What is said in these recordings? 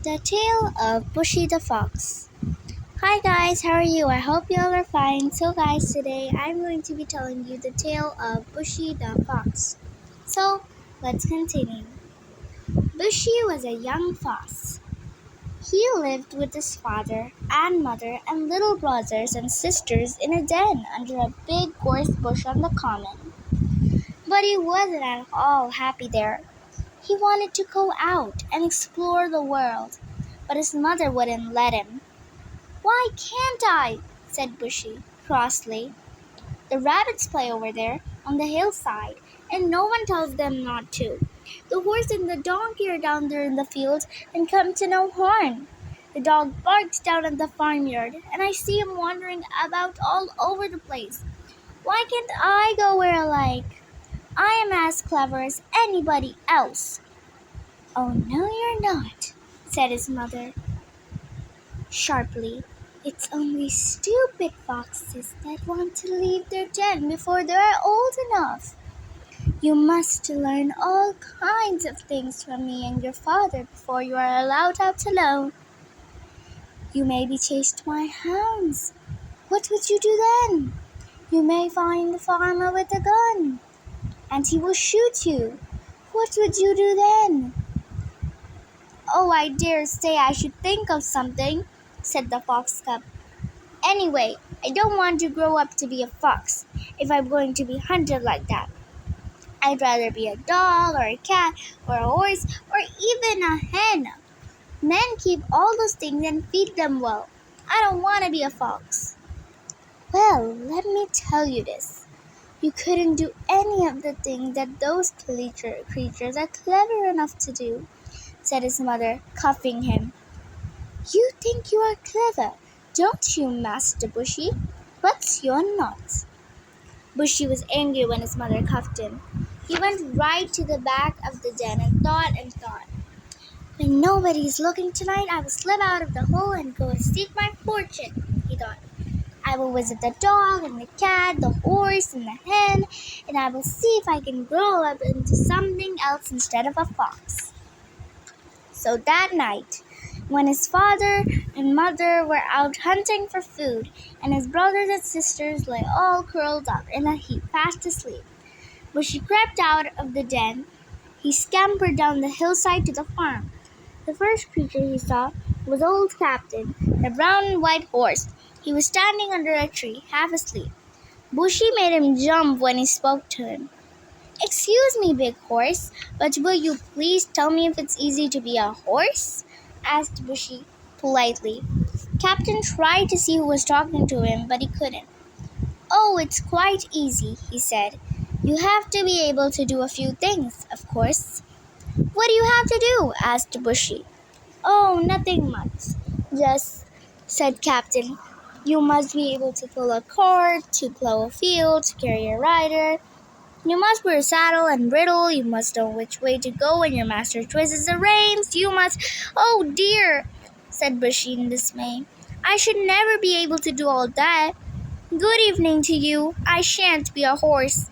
The Tale of Bushy the Fox. Hi guys, how are you? I hope you all are fine. So guys, today I'm going to be telling you the tale of Bushy the Fox. So, let's continue. Bushy was a young fox. He lived with his father and mother and little brothers and sisters in a den under a big gorse bush on the common. But he wasn't at all happy there. He wanted to go out and explore the world, but his mother wouldn't let him. "Why can't I?" said Bushy crossly. "The rabbits play over there on the hillside, and no one tells them not to. The horse and the donkey are down there in the field and come to no harm. The dog barks down at the farmyard, and I see him wandering about all over the place. Why can't I go where I like? I am as clever as anybody else." "Oh, no, you're not," said his mother sharply. "It's only stupid foxes that want to leave their den before they're old enough. You must learn all kinds of things from me and your father before you are allowed out alone. You may be chased by hounds. What would you do then? You may find the farmer with a gun, and he will shoot you. What would you do then?" "Oh, I dare say I should think of something," said the fox cub. "Anyway, I don't want to grow up to be a fox, if I'm going to be hunted like that. I'd rather be a dog or a cat or a horse or even a hen. Men keep all those things and feed them well. I don't want to be a fox." "Well, let me tell you this. You couldn't do any of the things that those creatures are clever enough to do," said his mother, cuffing him. "You think you are clever, don't you, Master Bushy? But you're not." Bushy was angry when his mother cuffed him. He went right to the back of the den and thought. "When nobody's looking tonight, I will slip out of the hole and go to seek my fortune," he thought. "I will visit the dog and the cat, the horse and the hen, and I will see if I can grow up into something else instead of a fox." So that night, when his father and mother were out hunting for food, and his brothers and sisters lay all curled up in a heap fast asleep, Bushy crept out of the den. He scampered down the hillside to the farm. The first creature he saw was old Captain, the brown and white horse. He was standing under a tree, half asleep. Bushy made him jump when he spoke to him. "Excuse me, big horse, but will you please tell me if it's easy to be a horse?" asked Bushy politely. Captain tried to see who was talking to him, but he couldn't. "Oh, it's quite easy," he said. "You have to be able to do a few things, of course." "What do you have to do?" asked Bushy. "Oh, nothing much, just," said Captain. "You must be able to pull a cart, to plow a field, to carry a rider. You must wear a saddle and bridle. You must know which way to go when your master twists the reins. You must—" "Oh dear," said Bushy in dismay. "I should never be able to do all that. Good evening to you. I shan't be a horse."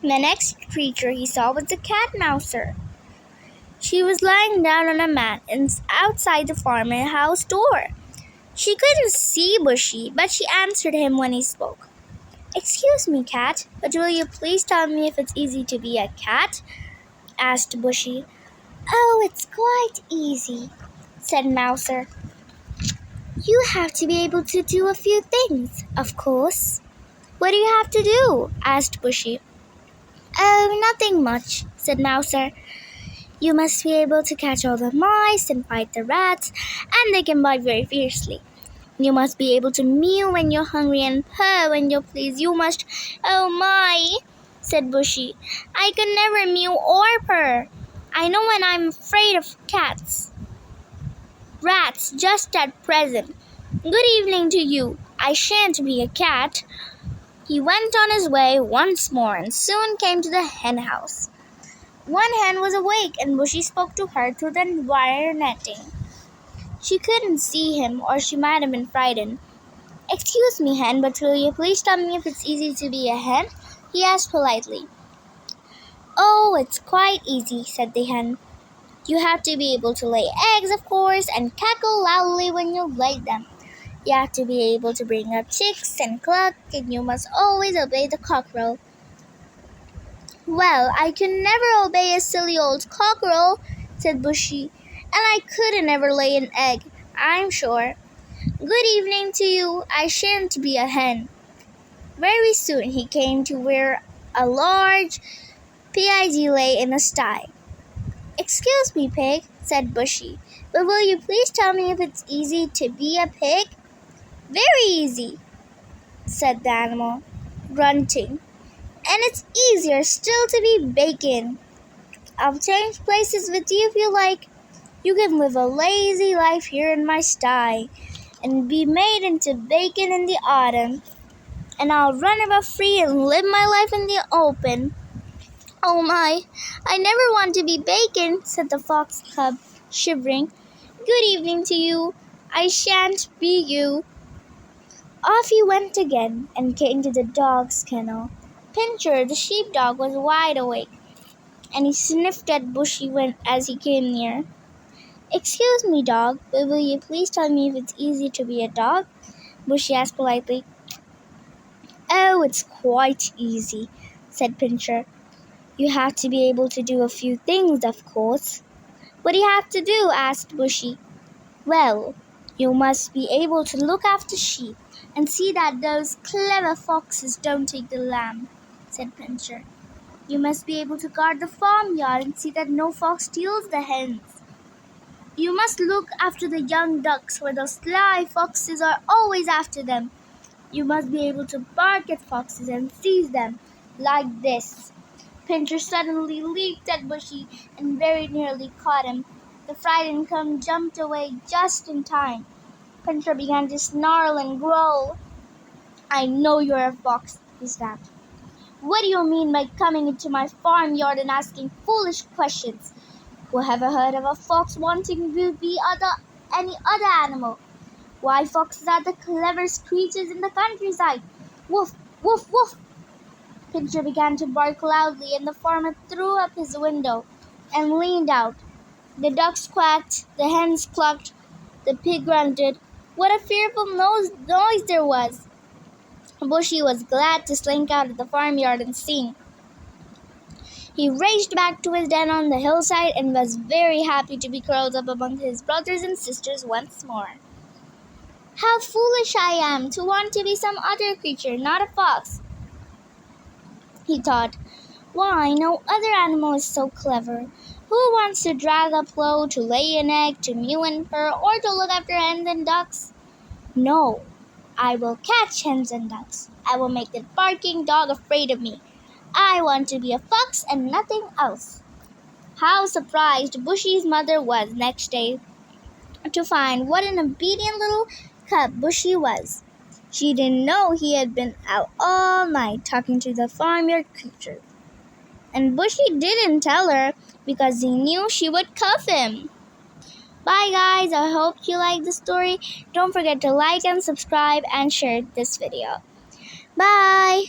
The next creature he saw was a cat mouser. She was lying down on a mat outside the farmhouse door. She couldn't see Bushy, but she answered him when he spoke. "Excuse me, cat, but will you please tell me if it's easy to be a cat?" asked Bushy. "Oh, it's quite easy," said Mouser. "You have to be able to do a few things, of course." "What do you have to do?" asked Bushy. "Oh, nothing much," said Mouser. "You must be able to catch all the mice and fight the rats, and they can bite very fiercely. You must be able to mew when you're hungry and purr when you please. You must—" "Oh my," said Bushy. "I can never mew or purr. I know when I'm afraid of rats just at present. Good evening to you. I shan't be a cat." He went on his way once more and soon came to the hen house. One hen was awake, and Bushy spoke to her through the wire netting. She couldn't see him, or she might have been frightened. "Excuse me, hen, but will you please tell me if it's easy to be a hen?" he asked politely. "Oh, it's quite easy," said the hen. You have to be able to lay eggs, of course, and cackle loudly when you lay them. You have to be able to bring up chicks and cluck, and you must always obey the cockerel. Well, I can never obey a silly old cockerel, said Bushy, and I couldn't ever lay an egg, I'm sure. Good evening to you. I shan't be a hen. Very soon he came to where a large PID lay in a sty. Excuse me, pig, said Bushy, but will you please tell me if it's easy to be a pig? Very easy, said the animal, grunting. And it's easier still to be bacon. I'll change places with you if you like. You can live a lazy life here in my sty and be made into bacon in the autumn. And I'll run about free and live my life in the open. Oh my, I never want to be bacon, said the fox cub, shivering. Good evening to you. I shan't be you. Off he went again and came to the dog's kennel. Pincher, the sheepdog, was wide awake, and he sniffed at Bushy as he came near. Excuse me, dog, but will you please tell me if it's easy to be a dog? Bushy asked politely. Oh, it's quite easy, said Pincher. You have to be able to do a few things, of course. What do you have to do? Asked Bushy. Well, you must be able to look after sheep and see that those clever foxes don't take the lamb, said Pincher. You must be able to guard the farmyard and see that no fox steals the hens. You must look after the young ducks, where those sly foxes are always after them. You must be able to bark at foxes and seize them, like this. Pincher suddenly leaped at Bushy and very nearly caught him. The frightened cub jumped away just in time. Pincher began to snarl and growl. I know you're a fox, he snapped. What do you mean by coming into my farmyard and asking foolish questions? Who ever heard of a fox wanting to be any other animal? Why, foxes are the cleverest creatures in the countryside. Woof, woof, woof. Pincher began to bark loudly, and the farmer threw up his window and leaned out. The ducks quacked, the hens clucked, the pig grunted. What a fearful noise there was! Bushy was glad to slink out of the farmyard and sing. He raced back to his den on the hillside and was very happy to be curled up among his brothers and sisters once more. How foolish I am to want to be some other creature, not a fox, he thought. Why, no other animal is so clever. Who wants to drag a plow, to lay an egg, to mew and purr, or to look after hens and ducks? No, I will catch hens and ducks. I will make the barking dog afraid of me. I want to be a fox and nothing else. How surprised Bushy's mother was next day to find what an obedient little cub Bushy was. She didn't know he had been out all night talking to the farmyard creature. And Bushy didn't tell her because he knew she would cuff him. Bye guys, I hope you liked the story. Don't forget to like and subscribe and share this video. Bye!